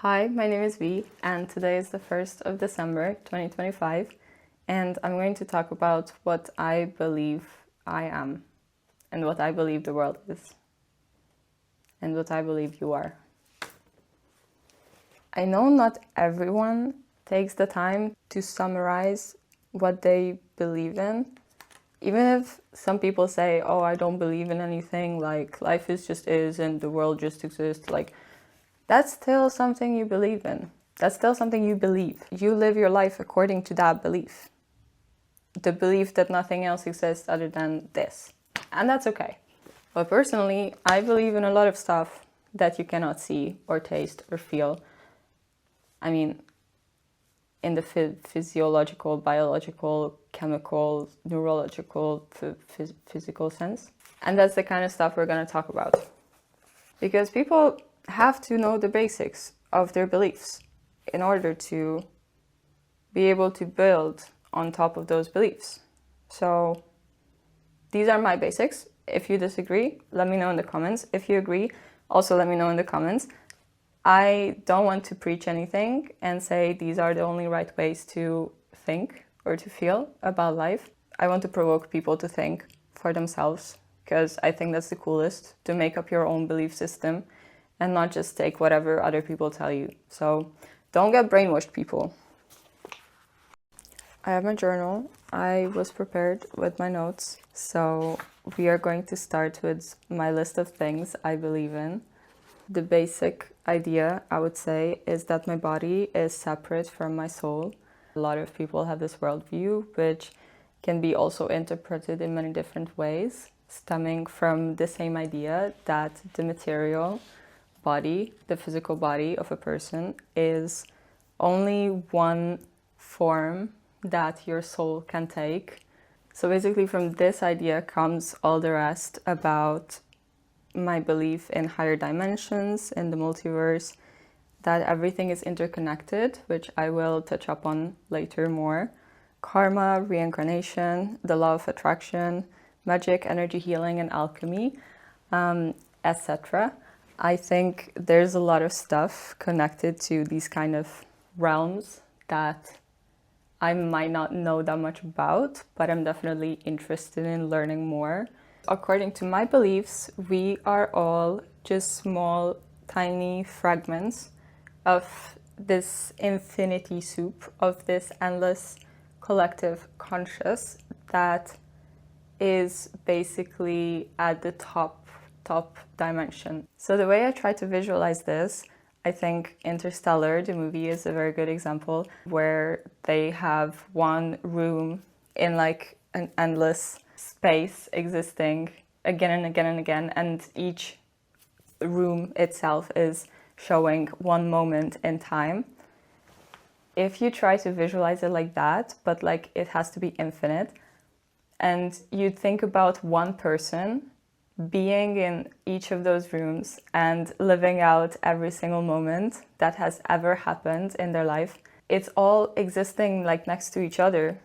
Hi, my name is V, and today is the 1st of December 2025, and I'm going to talk about what I believe I am, and what I believe the world is, and what I believe you are. I know not everyone takes the time to summarize what they believe in. Even if some people say, oh, I don't believe in anything, like life is and the world just exists, like that's still something you believe in. That's still something you believe. You live your life according to that belief. The belief that nothing else exists other than this. And that's okay. But personally, I believe in a lot of stuff that you cannot see or taste or feel. I mean, in the physiological, biological, chemical, neurological, physical sense. And that's the kind of stuff we're going to talk about. Because people have to know the basics of their beliefs in order to be able to build on top of those beliefs. So these are my basics. If you disagree, let me know in the comments. If you agree, also let me know in the comments. I don't want to preach anything and say these are the only right ways to think or to feel about life. I want to provoke people to think for themselves, because I think that's the coolest, to make up your own belief system and not just take whatever other people tell you. So don't get brainwashed, people. I have my journal. I was prepared with my notes. So we are going to start with my list of things I believe in. The basic idea, I would say, is that my body is separate from my soul. A lot of people have this worldview, which can be also interpreted in many different ways, stemming from the same idea that the material body, the physical body of a person, is only one form that your soul can take. So basically from this idea comes all the rest about my belief in higher dimensions, in the multiverse, that everything is interconnected, which I will touch up on later more. Karma, reincarnation, the law of attraction, magic, energy healing, and alchemy, etc. I think there's a lot of stuff connected to these kind of realms that I might not know that much about, but I'm definitely interested in learning more. According to my beliefs, we are all just small, tiny fragments of this infinity soup, of this endless collective conscious that is basically at the top dimension. So the way I try to visualize this, I think Interstellar, the movie, is a very good example, where they have one room in like an endless space existing again and again and again, and each room itself is showing one moment in time. If you try to visualize it like that, but like it has to be infinite, and you think about one person being in each of those rooms and living out every single moment that has ever happened in their life, it's all existing like next to each other.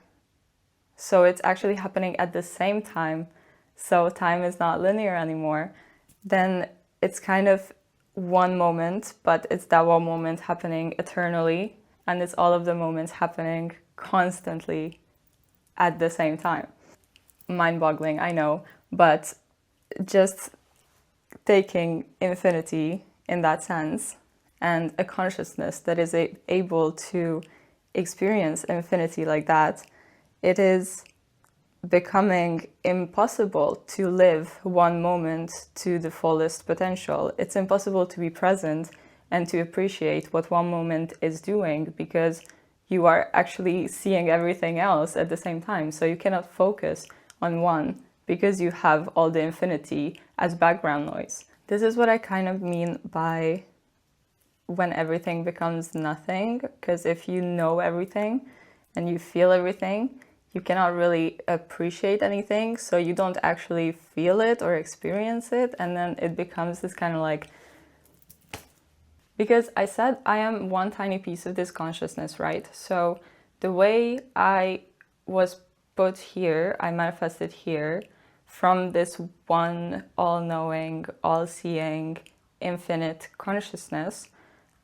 So it's actually happening at the same time. So time is not linear anymore. Then it's kind of one moment, but it's that one moment happening eternally. And it's all of the moments happening constantly at the same time. Mind-boggling, I know, but just taking infinity in that sense and a consciousness that is able to experience infinity like that, it is becoming impossible to live one moment to the fullest potential. It's impossible to be present and to appreciate what one moment is doing, because you are actually seeing everything else at the same time. So you cannot focus on one because you have all the infinity as background noise. This is what I kind of mean by when everything becomes nothing, because if you know everything and you feel everything, you cannot really appreciate anything, so you don't actually feel it or experience it, and then it becomes this kind of like, because I said I am one tiny piece of this consciousness, right? So the way I was put here, I manifested here from this one all-knowing, all-seeing, infinite consciousness,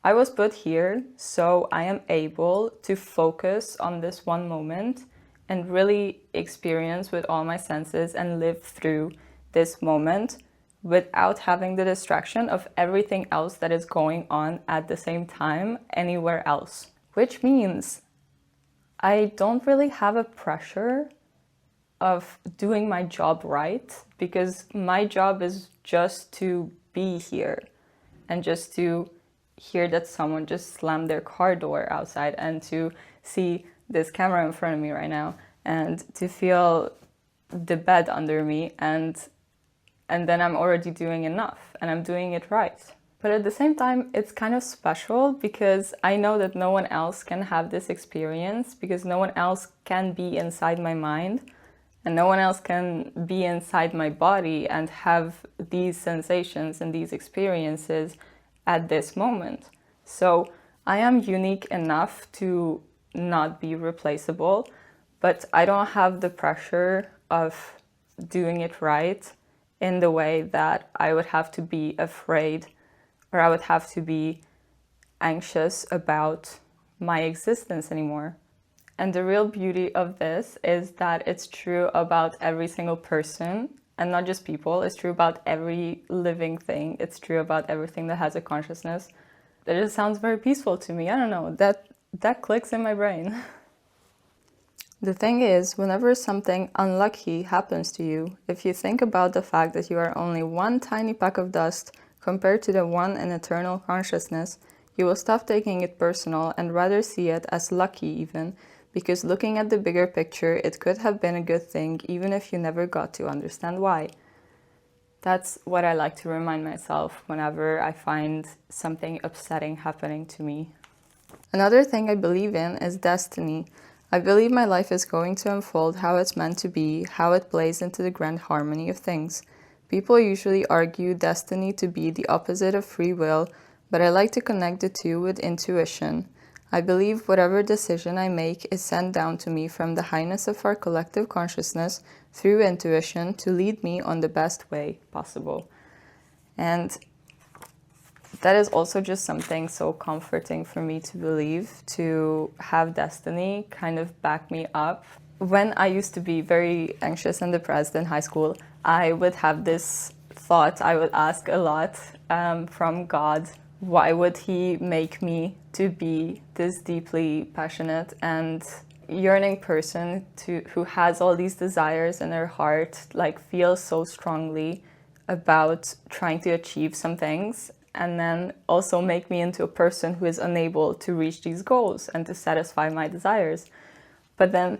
I was put here so I am able to focus on this one moment and really experience with all my senses and live through this moment without having the distraction of everything else that is going on at the same time anywhere else. Which means I don't really have a pressure of doing my job right, because my job is just to be here and just to hear that someone just slammed their car door outside, and to see this camera in front of me right now, and to feel the bed under me, and then I'm already doing enough and I'm doing it right. But at the same time, it's kind of special because I know that no one else can have this experience, because no one else can be inside my mind and no one else can be inside my body and have these sensations and these experiences at this moment. So I am unique enough to not be replaceable, but I don't have the pressure of doing it right in the way that I would have to be afraid, or I would have to be anxious about my existence anymore. And the real beauty of this is that it's true about every single person, and not just people. It's true about every living thing. It's true about everything that has a consciousness. That just sounds very peaceful to me. I don't know, that clicks in my brain. The thing is, whenever something unlucky happens to you, if you think about the fact that you are only one tiny peck of dust compared to the one in eternal consciousness, you will stop taking it personal and rather see it as lucky even, because looking at the bigger picture, it could have been a good thing even if you never got to understand why. That's what I like to remind myself whenever I find something upsetting happening to me. Another thing I believe in is destiny. I believe my life is going to unfold how it's meant to be, how it plays into the grand harmony of things. People usually argue destiny to be the opposite of free will, but I like to connect the two with intuition. I believe whatever decision I make is sent down to me from the highness of our collective consciousness through intuition to lead me on the best way possible. And that is also just something so comforting for me to believe, to have destiny kind of back me up. When I used to be very anxious and depressed in high school, I would have this thought, I would ask a lot from God, why would He make me to be this deeply passionate and yearning person who has all these desires in their heart, like feels so strongly about trying to achieve some things, and then also make me into a person who is unable to reach these goals and to satisfy my desires. But then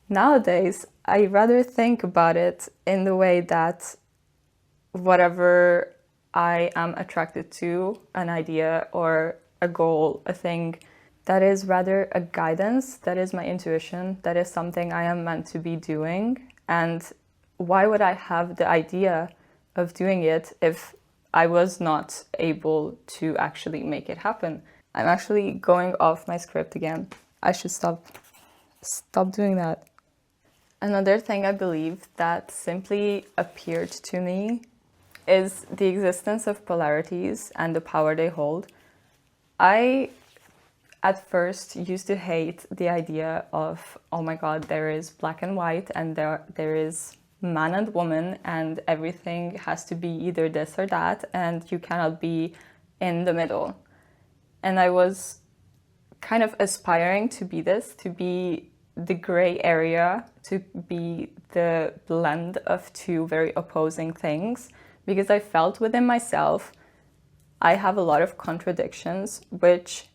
nowadays, I rather think about it in the way that whatever I am attracted to, an idea or a goal, a thing, that is rather a guidance, that is my intuition, that is something I am meant to be doing. And why would I have the idea of doing it if I was not able to actually make it happen? I'm actually going off my script again. I should stop doing that. Another thing I believe that simply appeared to me is the existence of polarities and the power they hold. I, at first, used to hate the idea of, oh my God, there is black and white, and there is man and woman, and everything has to be either this or that, and you cannot be in the middle. And I was kind of aspiring to be this, to be the gray area, to be the blend of two very opposing things, because I felt within myself I have a lot of contradictions, which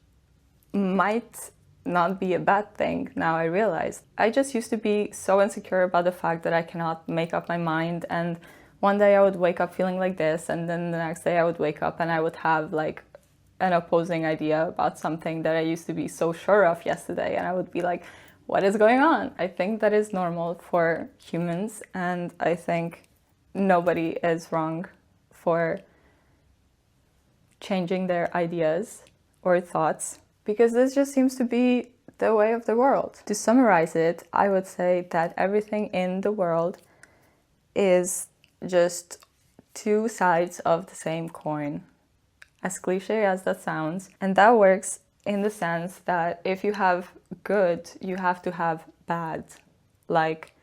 might not be a bad thing, now I realize. I just used to be so insecure about the fact that I cannot make up my mind, and one day I would wake up feeling like this, and then the next day I would wake up and I would have like an opposing idea about something that I used to be so sure of yesterday, and I would be like, what is going on? I think that is normal for humans, and I think nobody is wrong for changing their ideas or thoughts, because this just seems to be the way of the world. To summarize it, I would say that everything in the world is just two sides of the same coin. as cliche as that sounds. And that works in the sense that if you have good, you have to have bad. Like,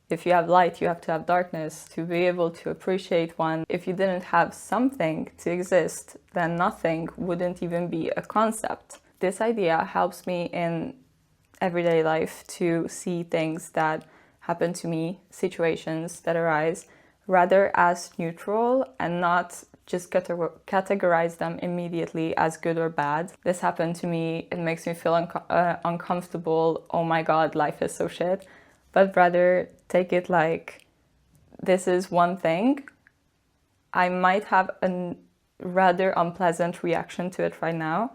if you have light, you have to have darkness to be able to appreciate one. If you didn't have something to exist, then nothing wouldn't even be a concept. This idea helps me in everyday life to see things that happen to me, situations that arise, rather as neutral and not just categorize them immediately as good or bad. This happened to me, it makes me feel uncomfortable, oh my god, life is so shit. But rather take it like, this is one thing. I might have a rather unpleasant reaction to it right now,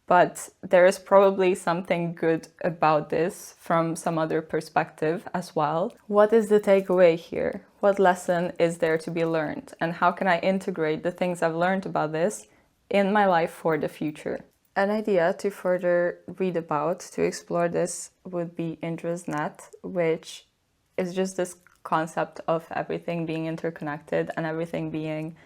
but there is probably something good about this from some other perspective as well. What is the takeaway here? What lesson is there to be learned? And how can I integrate the things I've learned about this in my life for the future? An idea to further read about, to explore this, would be Indra's net, which is just this concept of everything being interconnected and everything being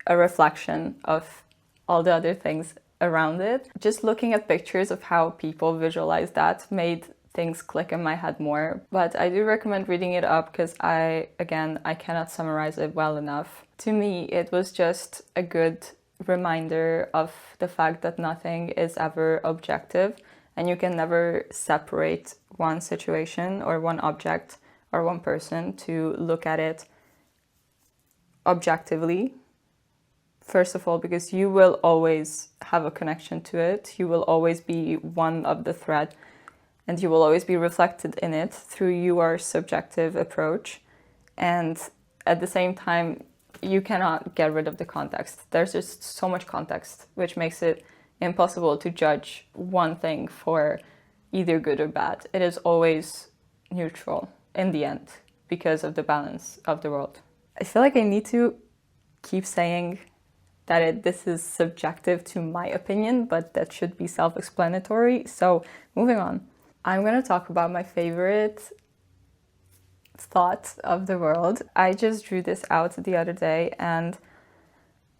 a reflection of all the other things around it. Just looking at pictures of how people visualize that made things click in my head more. But I do recommend reading it up because I cannot summarize it well enough. To me, it was just a good reminder of the fact that nothing is ever objective and you can never separate one situation or one object or one person to look at it objectively. First of all, because you will always have a connection to it, you will always be one of the thread and you will always be reflected in it through your subjective approach. And at the same time, you cannot get rid of the context. There's just so much context, which makes it impossible to judge one thing for either good or bad. It is always neutral in the end because of the balance of the world. I feel like I need to keep saying that this is subjective to my opinion, but that should be self-explanatory. So moving on, I'm going to talk about my favorite thought of the world. I just drew this out the other day and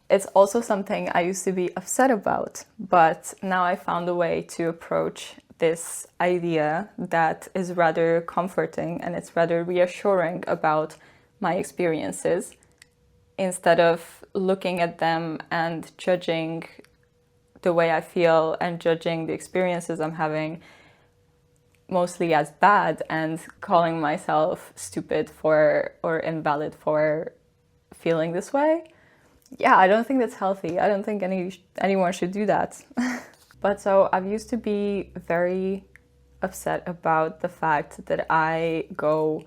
it's also something I used to be upset about, but now I found a way to approach this idea that is rather comforting and it's rather reassuring about my experiences instead of looking at them and judging the way I feel and judging the experiences I'm having mostly as bad and calling myself stupid for or invalid for feeling this way. Yeah, I don't think that's healthy. I don't think anyone should do that. But so I've used to be very upset about the fact that I go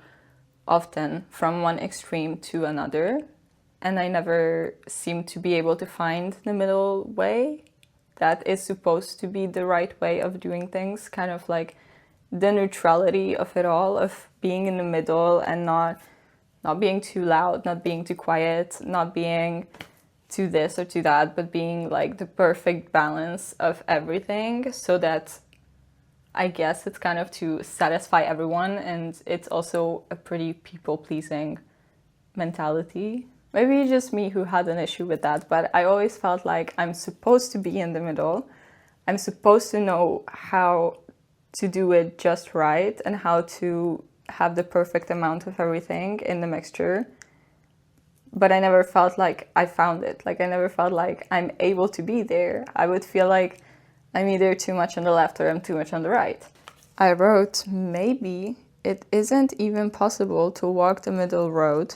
often from one extreme to another and I never seem to be able to find the middle way that is supposed to be the right way of doing things, kind of like the neutrality of it all, of being in the middle and not being too loud, not being too quiet, not being too this or too that, but being like the perfect balance of everything, so that I guess it's kind of to satisfy everyone, and it's also a pretty people-pleasing mentality. Maybe it's just me who had an issue with that, but I always felt like I'm supposed to be in the middle. I'm supposed to know how to do it just right and how to have the perfect amount of everything in the mixture. But I never felt like I found it. Like I never felt like I'm able to be there. I would feel like I'm either too much on the left or I'm too much on the right. I wrote, maybe it isn't even possible to walk the middle road.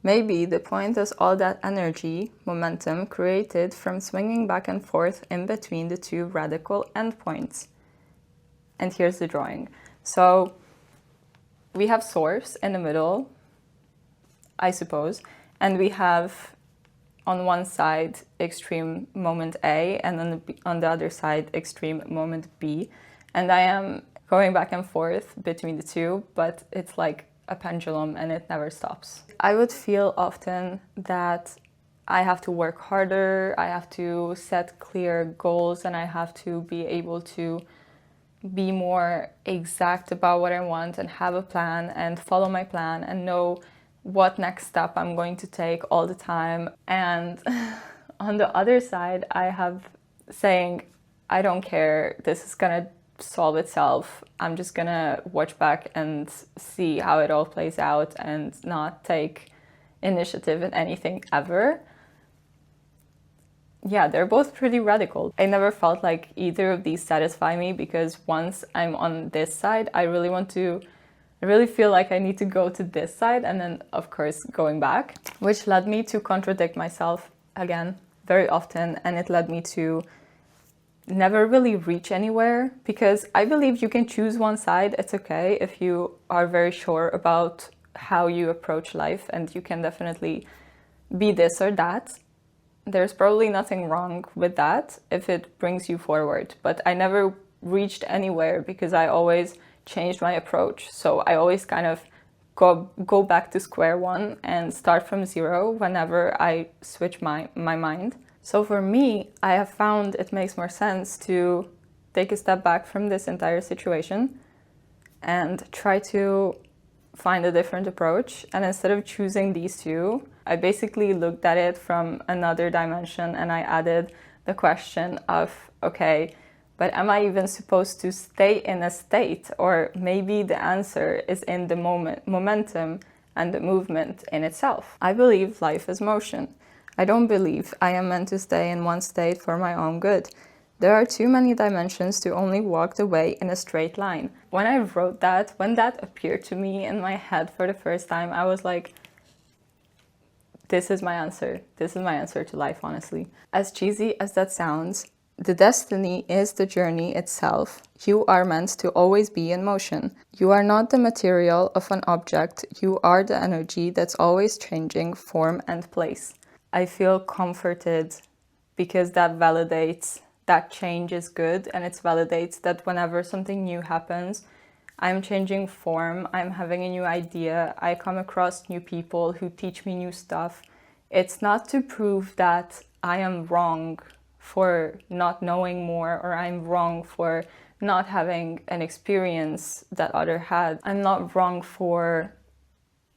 Maybe the point is all that energy, momentum created from swinging back and forth in between the two radical endpoints. And here's the drawing. So we have source in the middle, I suppose, and we have on one side extreme moment A and on the other side extreme moment B. And I am going back and forth between the two, but it's like a pendulum and it never stops. I would feel often that I have to work harder, I have to set clear goals, and I have to be able to be more exact about what I want and have a plan and follow my plan and know what next step I'm going to take all the time. And On the other side, I have saying, I don't care, this is gonna solve itself. I'm just gonna watch back and see how it all plays out and not take initiative in anything ever. Yeah, they're both pretty radical. I never felt like either of these satisfy me, because once I'm on this side, I really feel like I need to go to this side, and then of course going back, which led me to contradict myself again very often, and it led me to never really reach anywhere, because I believe you can choose one side. It's okay if you are very sure about how you approach life, and you can definitely be this or that. There's probably nothing wrong with that if it brings you forward, but I never reached anywhere because I always changed my approach. So I always kind of go back to square one and start from zero whenever I switch my mind. So for me, I have found it makes more sense to take a step back from this entire situation and try to find a different approach. And instead of choosing these two, I basically looked at it from another dimension, and I added the question of, okay, but am I even supposed to stay in a state? Or maybe the answer is in the momentum and the movement in itself. I believe life is motion. I don't believe I am meant to stay in one state for my own good. There are too many dimensions to only walk the way in a straight line. When I wrote that, when that appeared to me in my head for the first time, I was like, this is my answer. This is my answer to life, honestly. As cheesy as that sounds, the destiny is the journey itself. You are meant to always be in motion. You are not the material of an object. You are the energy that's always changing form and place. I feel comforted because that validates that change is good, and it validates that whenever something new happens, I'm changing form, I'm having a new idea, I come across new people who teach me new stuff. It's not to prove that I am wrong for not knowing more, or I'm wrong for not having an experience that other had. I'm not wrong for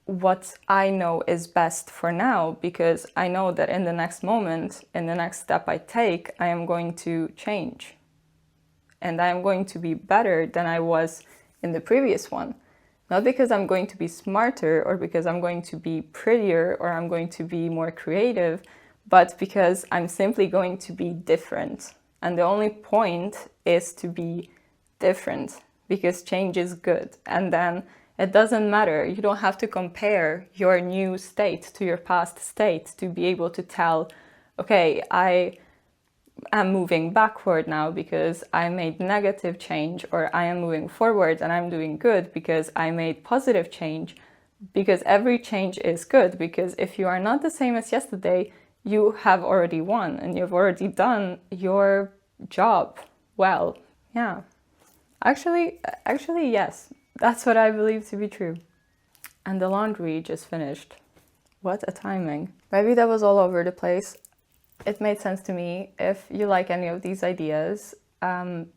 what I know is best for now, because I know that in the next moment, in the next step I take, I am going to change. And I am going to be better than I was in the previous one. Not because I'm going to be smarter, or because I'm going to be prettier, or I'm going to be more creative, but because I'm simply going to be different. And the only point is to be different, because change is good. And then it doesn't matter. You don't have to compare your new state to your past state to be able to tell, okay, I am moving backward now because I made negative change, or I am moving forward and I'm doing good because I made positive change. Because every change is good, because if you are not the same as yesterday, you have already won and you've already done your job well. Yeah. Actually, yes. That's what I believe to be true. And the laundry just finished. What a timing. Maybe that was all over the place. It made sense to me. If you like any of these ideas,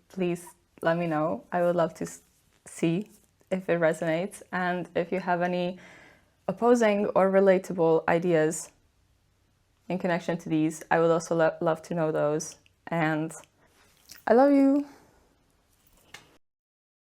please let me know. I would love to see if it resonates. And if you have any opposing or relatable ideas in connection to these, I would also love to know those. And I love you.